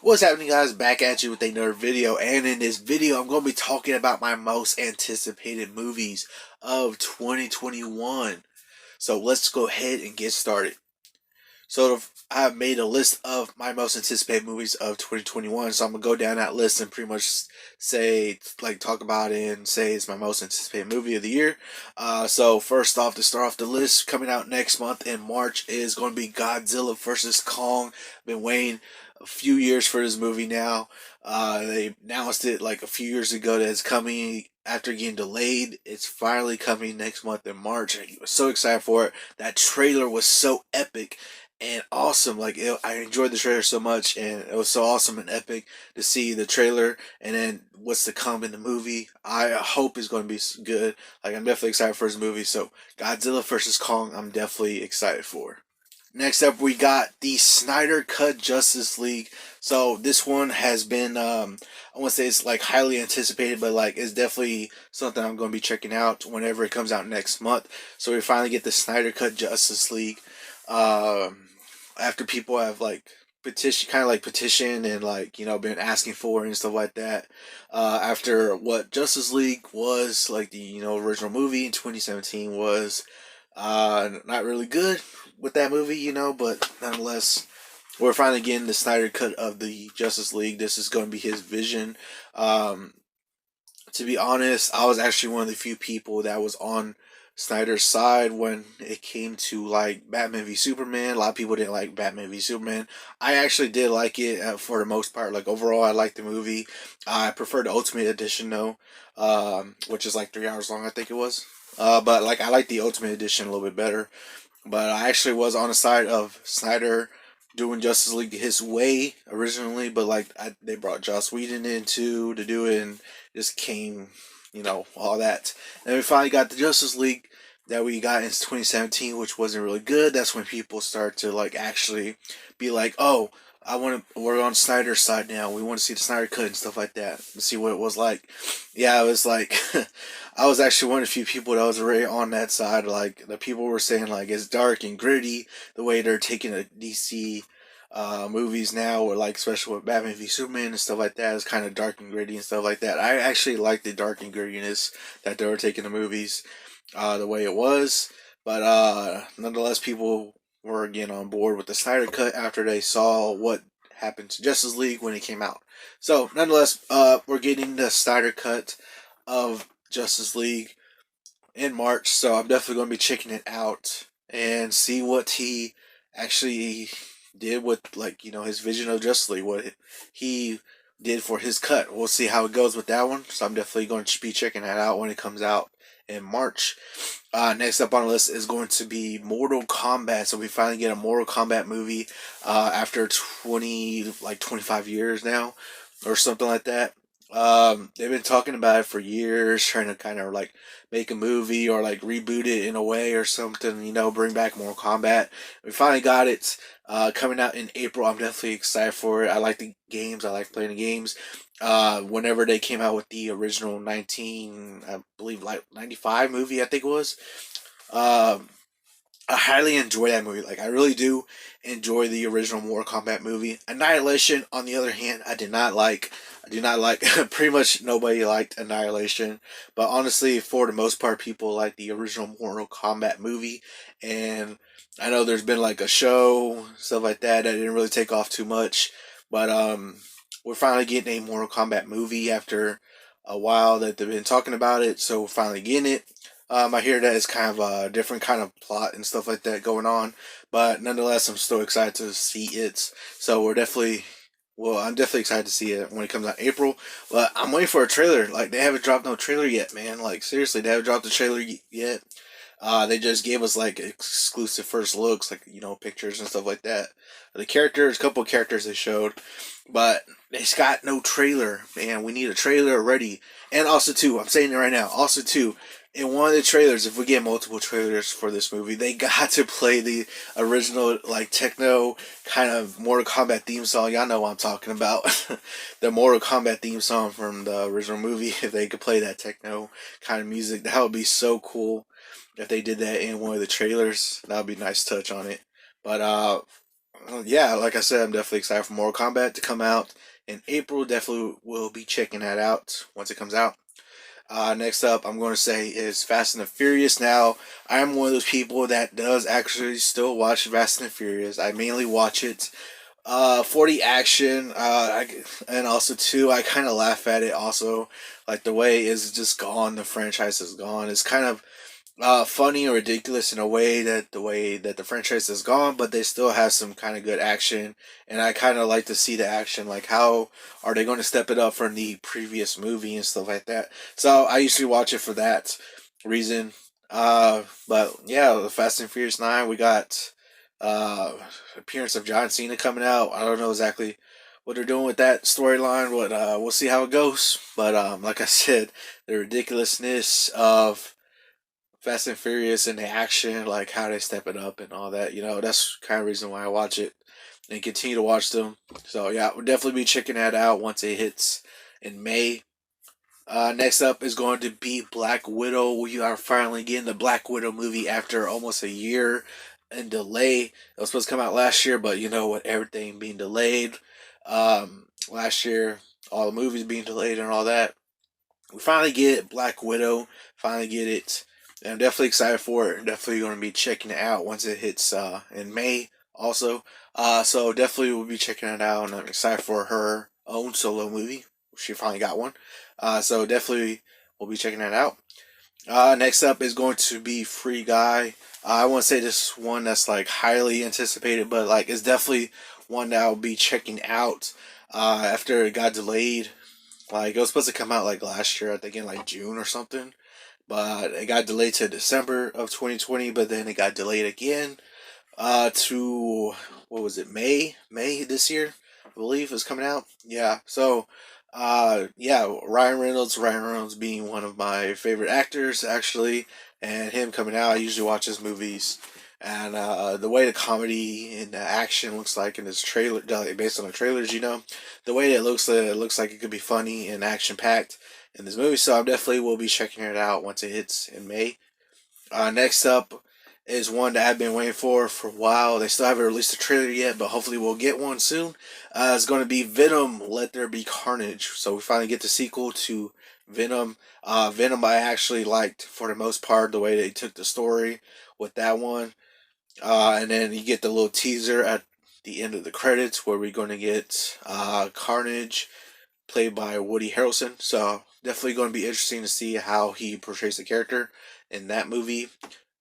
What's happening, guys? Back at you with another video, and in this video I'm going to be talking about my most anticipated movies of 2021. So let's go ahead and get started. So I have made a list of my most anticipated movies of 2021. So I'm gonna go down that list and pretty much say, like, talk about it and say it's my most anticipated movie of the year. So first off, to start off the list, coming out next month in March is going to be Godzilla versus Kong. Been waiting a few years for this movie now. They announced it like a few years ago that it's coming after getting delayed. It's finally coming next month in March. I was so excited for it. That trailer was so epic and awesome. I enjoyed the trailer so much, and it was so awesome and epic to see the trailer and then what's to come in the movie. I hope is going to be good. Like, I'm definitely excited for this movie. So Godzilla versus Kong, I'm definitely excited for. Next up, we got the Snyder Cut Justice League. So this one has been, I want to say it's like highly anticipated, but like it's definitely something I'm going to be checking out whenever it comes out next month. So we finally get the Snyder Cut Justice League. After people have like petition and like been asking for it and stuff like that. After what Justice League was like, the original movie in 2017 was not really good with that movie, but nonetheless, we're finally getting the Snyder cut of the Justice League. This is going to be his vision. Um, to be honest, I was actually one of the few people that was on Snyder's side when it came to like Batman v Superman. A lot of people didn't like Batman v Superman. I actually did like it for the most part. Like, overall, I liked the movie. I prefer the Ultimate Edition though, which is like 3 hours long, I think it was. But like, I like the Ultimate Edition a little bit better. But I actually was on the side of Snyder doing Justice League his way originally, but like they brought Joss Whedon in too to do it, and just came, all that. And we finally got the Justice League that we got in 2017, which wasn't really good. That's when people start to like actually be like, oh, we're on Snyder's side now. We want to see the Snyder cut and stuff like that, and see what it was like. Yeah, it was like I was actually one of the few people that was already on that side. Like, the people were saying like it's dark and gritty the way they're taking the DC movies now, or like especially with Batman v Superman and stuff like that, is kind of dark and gritty and stuff like that. I actually like the dark and grittiness that they were taking the movies the way it was, but nonetheless, people were getting on board with the Snyder cut after they saw what happened to Justice League when it came out. So nonetheless, we're getting the Snyder cut of Justice League in March, so I'm definitely going to be checking it out and see what he actually did with, like, his vision of Justice League, what he did for his cut. We'll see how it goes with that one. So I'm definitely going to be checking that out when it comes out in March. Next up on the list is going to be Mortal Kombat. So we finally get a Mortal Kombat movie after 25 years now, or something like that. They've been talking about it for years, trying to kind of like make a movie or like reboot it in a way or something, bring back Mortal Kombat. We finally got it coming out in April. I'm definitely excited for it. I like the games, I like playing the games. Whenever they came out with the original 95 movie, I think it was. Um, I highly enjoy that movie. Like, I really do enjoy the original Mortal Kombat movie. Annihilation, on the other hand, I did not like. I do not like. Pretty much nobody liked Annihilation, but honestly, for the most part, people like the original Mortal Kombat movie. And I know there's been like a show, stuff like that didn't really take off too much, but we're finally getting a Mortal Kombat movie after a while that they've been talking about it. So we're finally getting it. I hear that it's kind of a different kind of plot and stuff like that going on, but nonetheless, I'm still excited to see it. So I'm definitely excited to see it when it comes out in April. But I'm waiting for a trailer. Like, they haven't dropped no trailer yet, man. Like, seriously, they haven't dropped the trailer yet. They just gave us like exclusive first looks, like, pictures and stuff like that. The characters, a couple of characters they showed, but it's got no trailer, man. We need a trailer already. And also too, I'm saying it right now. Also too, in one of the trailers, if we get multiple trailers for this movie, they got to play the original like techno kind of Mortal Kombat theme song. Y'all know what I'm talking about. The Mortal Kombat theme song from the original movie. If they could play that techno kind of music, that would be so cool. If they did that in one of the trailers, that would be a nice touch on it. But Yeah, like I said, I'm definitely excited for Mortal Kombat to come out in April. Definitely will be checking that out once it comes out. Next up, I'm going to say is Fast and the Furious. Now, I'm one of those people that does actually still watch Fast and the Furious. I mainly watch it for the action, and also too, I kind of laugh at it. Also, like the way it's just gone, the franchise is gone. It's kind of funny or ridiculous in a way that the franchise is gone, but they still have some kind of good action, and I kind of like to see the action. Like, how are they going to step it up from the previous movie and stuff like that? So I usually watch it for that reason. But yeah, the Fast and Furious 9, we got uh appearance of John Cena coming out. I don't know exactly what they're doing with that storyline, but we'll see how it goes. But like I said, the ridiculousness of Fast and Furious and the action, like how they step it up and all that. That's kind of reason why I watch it and continue to watch them. So yeah, we'll definitely be checking that out once it hits in May. Next up is going to be Black Widow. We are finally getting the Black Widow movie after almost a year and delay. It was supposed to come out last year, but with everything being delayed, last year, all the movies being delayed and all that, we finally get Black Widow. Finally get it. And I'm definitely excited for it. I'm definitely going to be checking it out once it hits in May. Also, so definitely we'll be checking it out, and I'm excited for her own solo movie. She finally got one. So definitely we'll be checking that out. Next up is going to be Free Guy. I won't say this one that's like highly anticipated, but like it's definitely one that I'll be checking out after it got delayed. Like, it was supposed to come out like last year, I think in like June or something, but it got delayed to December of 2020. But then it got delayed again to, what was it, May this year, I believe is coming out. Yeah, so yeah, Ryan Reynolds being one of my favorite actors actually, and him coming out. I usually watch his movies, and the way the comedy and the action looks like in his trailer, based on the trailers, the way it looks like it could be funny and action packed in this movie. So I definitely will be checking it out once it hits in May. Next up is one that I've been waiting for a while. They still haven't released a trailer yet, but hopefully we'll get one soon. It's going to be Venom: Let There Be Carnage. So we finally get the sequel to Venom. Venom I actually liked for the most part the way they took the story with that one. And then you get the little teaser at the end of the credits where we're going to get Carnage played by Woody Harrelson. So definitely going to be interesting to see how he portrays the character in that movie.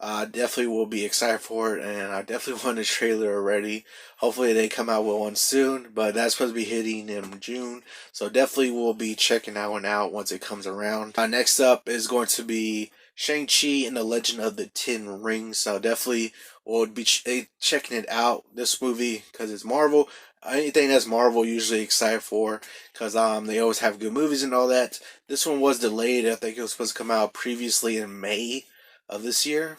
Definitely will be excited for it, and I definitely want a trailer already. Hopefully they come out with one soon, but that's supposed to be hitting in June, so definitely we'll be checking that one out once it comes around. Next up is going to be Shang-Chi and the Legend of the Ten Rings, so definitely we'll be checking it out, this movie, because it's Marvel. Anything that's Marvel, usually excited for, because they always have good movies and all that. This one was delayed. I think it was supposed to come out previously in May of this year,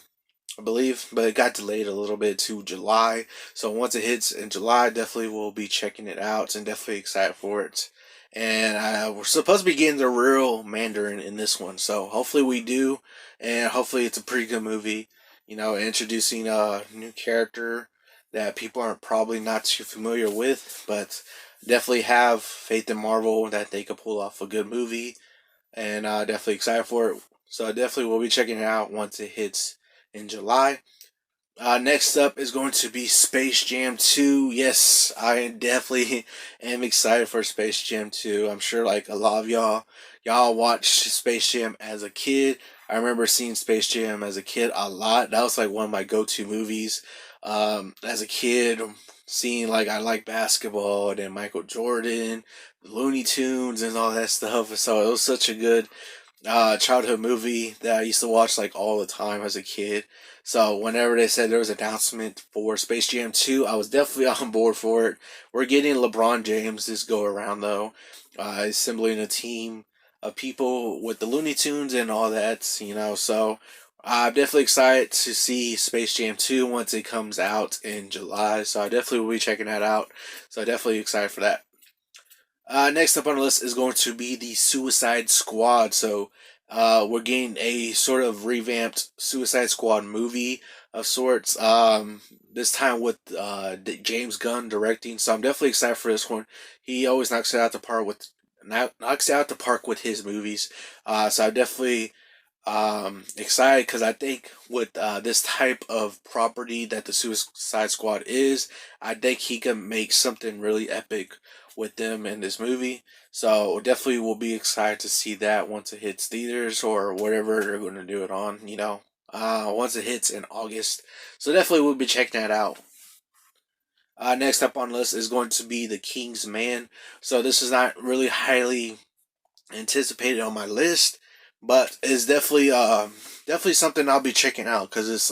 I believe, but it got delayed a little bit to July. So once it hits in July, definitely will be checking it out and definitely excited for it. And we're supposed to be getting the real Mandarin in this one, so hopefully we do, and hopefully it's a pretty good movie. Introducing a new character that people aren't probably not too familiar with, but definitely have faith in Marvel that they could pull off a good movie, and definitely excited for it. So I definitely will be checking it out once it hits in July. Next up is going to be Space Jam 2. Yes, I definitely am excited for Space Jam 2. I'm sure like a lot of y'all watched Space Jam as a kid. I remember seeing Space Jam as a kid a lot. That was like one of my go-to movies. As a kid, seeing like I like basketball and Michael Jordan, Looney Tunes, and all that stuff. So it was such a good childhood movie that I used to watch like all the time as a kid. So whenever they said there was an announcement for Space Jam 2, I was definitely on board for it. We're getting LeBron James this go around though, assembling a team of people with the Looney Tunes and all that. So I'm definitely excited to see Space Jam 2 once it comes out in July. So I definitely will be checking that out. So definitely excited for that. Next up on the list is going to be the Suicide Squad. So We're getting a sort of revamped Suicide Squad movie of sorts. This time with James Gunn directing, so I'm definitely excited for this one. He always knocks it out the park with knocks it out the park with his movies. So I'm definitely excited because I think with this type of property that the Suicide Squad is, I think he can make something really epic with them in this movie. So definitely will be excited to see that once it hits theaters or whatever they're going to do it on. Once it hits in August. So definitely we'll be checking that out. Next up on the list is going to be The King's Man. So this is not really highly anticipated on my list, but it's definitely something I'll be checking out because it's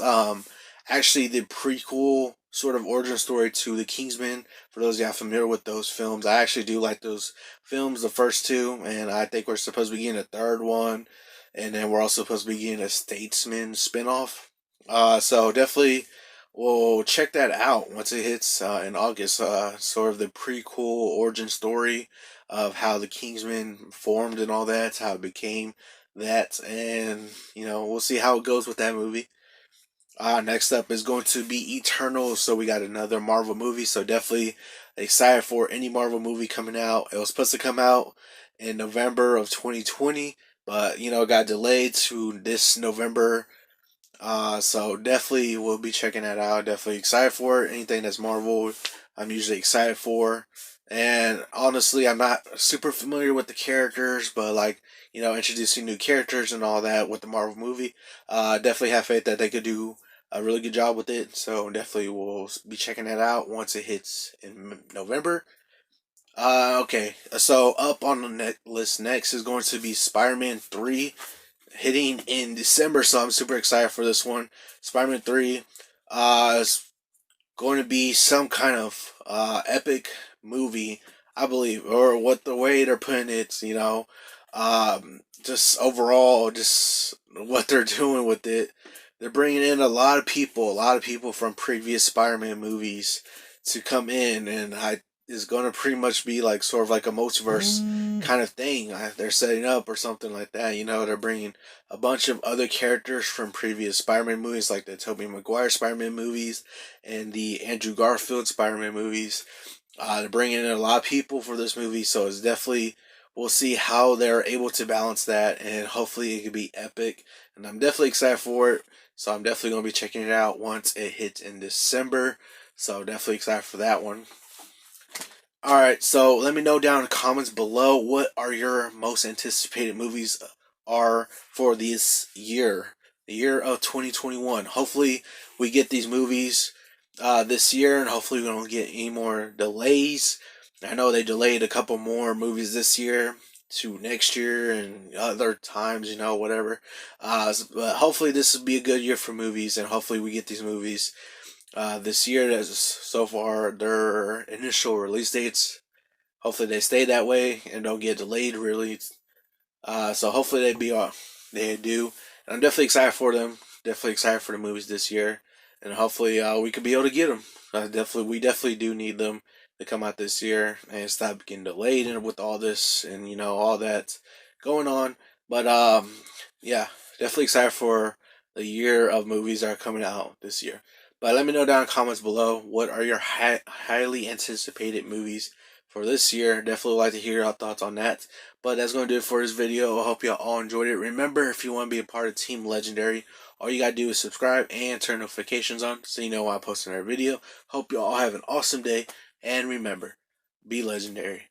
actually the prequel sort of origin story to The Kingsman. For those of you familiar with those films, I actually do like those films, the first two, and I think we're supposed to be getting a third one, and then we're also supposed to be getting a Statesman spinoff. So definitely we'll check that out once it hits in August. Sort of the prequel origin story of how the Kingsmen formed and all that, how it became that, and we'll see how it goes with that movie. Next up is going to be Eternal, so we got another Marvel movie, so definitely excited for any Marvel movie coming out. It was supposed to come out in November of 2020, but it got delayed to this November. So definitely we'll be checking that out. Definitely excited for it. Anything that's Marvel, I'm usually excited for. And honestly, I'm not super familiar with the characters, but like, introducing new characters and all that with the Marvel movie, definitely have faith that they could do a really good job with it. So definitely we'll be checking that out once it hits in November. Okay, so up on the list next is going to be Spider-Man 3 hitting in December, so I'm super excited for this one. Spider-Man 3 is going to be some kind of epic movie, I believe, or what the way they're putting it, just overall, just what they're doing with it. They're bringing in a lot of people from previous Spider-Man movies to come in, and I is going to pretty much be like sort of like a multiverse kind of thing they're setting up or something like that. They're bringing a bunch of other characters from previous Spider-Man movies, like the Tobey Maguire Spider-Man movies and the Andrew Garfield Spider-Man movies. They're bringing in a lot of people for this movie, so it's definitely we'll see how they're able to balance that, and hopefully it could be epic. And I'm definitely excited for it. So I'm definitely gonna be checking it out once it hits in December. So definitely excited for that one. All right, so let me know down in the comments below what are your most anticipated movies are for this year, the year of 2021. Hopefully, we get these movies this year, and hopefully, we don't get any more delays. I know they delayed a couple more movies this year to next year and other times, whatever. But hopefully, this will be a good year for movies, and hopefully, we get these movies this year. As so far, their initial release dates. Hopefully, they stay that way and don't get delayed. Really, so hopefully they do. And I'm definitely excited for them. Definitely excited for the movies this year, and hopefully we could be able to get them. We definitely do need them to come out this year and stop getting delayed and with all this and all that going on. But yeah, definitely excited for the year of movies that are coming out this year. But let me know down in the comments below what are your highly anticipated movies for this year. Definitely like to hear your thoughts on that. But that's going to do it for this video. I hope y'all all enjoyed it. Remember, if you want to be a part of Team Legendary, all you got to do is subscribe and turn notifications on so you know when I post another video. Hope y'all have an awesome day. And remember, be legendary.